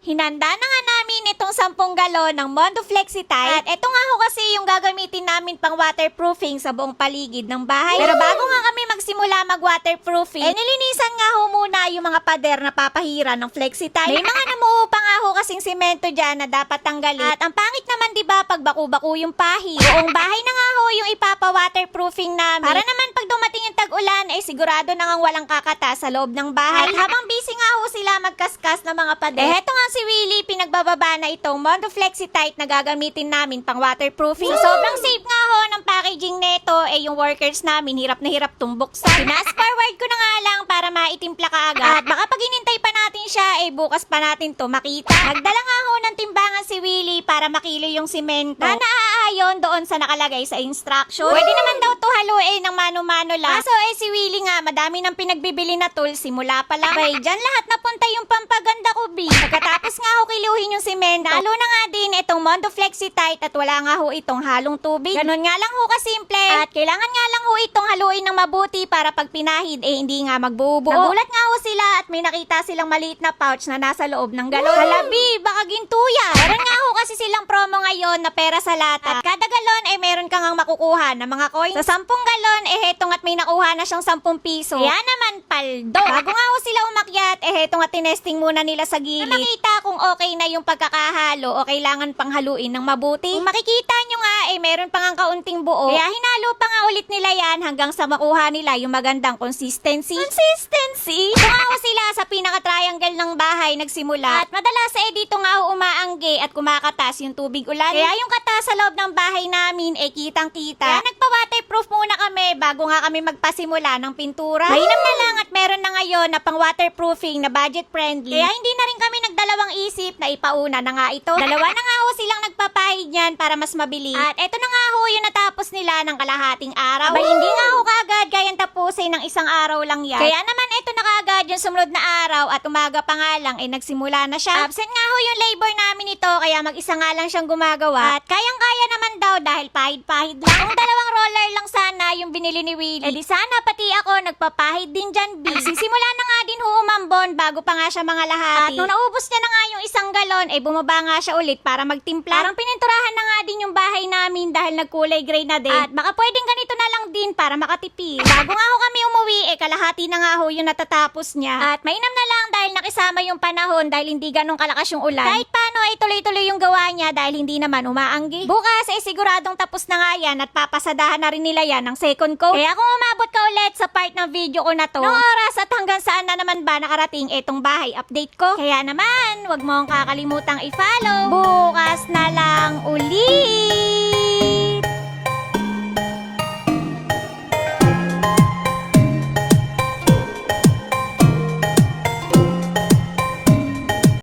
Hinanda na nga namin itong 10 galon ng Mondo Flexitite. At ito nga ho kasi yung gagamitin namin pang waterproofing sa buong paligid ng bahay. Pero bago nga kami magsimula mag-waterproofing, nilinisan nga ho muna yung mga pader na papahira ng Flexitite. May mga namuho pa nga ho kasing simento dyan na dapat tanggalin. At ang pangit naman diba pag baku-baku yung pahid. Buong bahay na nga ho yung ipapa-waterproofing namin. Para naman pag dumating yung tag-ulan, ay sigurado na ngang walang kakata sa loob ng bahay. At habang busy nga ho sila magkaskas ng mga pader, heto nga si Willie, pinagbababa na itong Mondo Flexitite na gagamitin namin pang waterproofing. So, sobrang safe nga ho ng packaging nito, yung workers namin, hirap na hirap tumbuksan. Fast forward ko na nga lang para maitimpla ka agad. At baka pag inintay pa natin siya, bukas pa natin to makita. Nagdala nga ho ng timbangan si Willie para makilo yung simento na naaayon doon sa nakalagay sa instruction. Pwede naman daw to haluin ng mano-mano lang. Kaso si Willie nga, madami ng pinagbibili na tool simula pa lang. Bay, dyan lahat napunta yung pampaganda ko, B. Pagkatapos nga ho kiluhin yung simento, halo na nga din itong Mondo Flexitite at wala nga ho itong halong tubig. Ganun nga lang ho kasimple. At kailangan nga lang ho itong haluin ng mabuti para pag pinahid, hindi nga magbubuo. Nagulat nga ho sila at may nakita silang maliit na pouch na nasa loob ng galon. Halabi, baka gintuya. Meron nga ho kasi silang promo ngayon na pera sa lata. At kada galon meron kang ang makukuha na mga coins. Sa 10 galon, hetong at may nakuha na siyang 10 piso. Kaya naman, paldo. Bago nga ho sila umakyat, hetong at tinesting muna nila sa gilid. Na makita kung okay na yung pagkakahalo o kailangan pang haluin ng mabuti. Kung makikita nyo nga, meron pang ang kaunting buo. Kaya hinalo pa nga ulit nila yan hanggang sa makuha nila yung magandang consistency. Consistency? Kung nga ho sila sa pinaka-triangle ng bahay nagsimula. At madalas dito nga ho umaangge at kumakatas yung tubig ulan. Kaya yung kata sa loob ng bahay namin kitang-kita. Kaya nagpa-waterproof muna kami bago nga kami magpasimula ng pintura. Mainam na lang at meron na ngayon na pang waterproofing na budget friendly. Kaya hindi na rin kami nagdalawang isip na ipauna na nga ito. Dalawa na nga ho silang nagpapahid yan para mas mabili. At eto na nga ho yung natapos nila ng kalahating araw. Abay, hindi nga ho kaagad gayang tapusin ng isang araw lang yan. Kaya naman eto na kaagad yung sumunod na araw at umaga pa nga lang nagsimula na siya. Absent nga ho yung labor namin ito kaya mag-isa nga lang siyang gumagawa. At kayang-kaya naman daw dahil pahid-pahid lang. Kung dalawang roller lang sana yung binili ni Willie, di sana pati ako nagpapahid din dyan, B. Sisimula na nga din ho umambon bago pa nga siya mga lahati. At nung naubos niya na nga yung isang galon, bumaba nga siya ulit para magtimpla. Parang pininturahan na nga din yung bahay namin dahil nagkulay gray na din. At baka pwedeng ganito na lang din para makatipid. Bago nga ho kami umuwi, kalahati na nga ho yung natatapos niya. At mainam na lang dahil nakisama yung panahon dahil hindi ganun kalakas yung ulan. Kahit paano tuloy-tuloy yung gawa niya dahil hindi naman umaanggi. Bukas siguradong tapos na nga yan at papasadahan na rin nila yan ng second coat. Kaya kung umabot ka ulit sa part ng video ko na to, noong oras at hanggang saan na naman ba nakarating itong bahay update ko. Kaya naman, wag mong kakalimutang i-follow. Bukas na lang uli!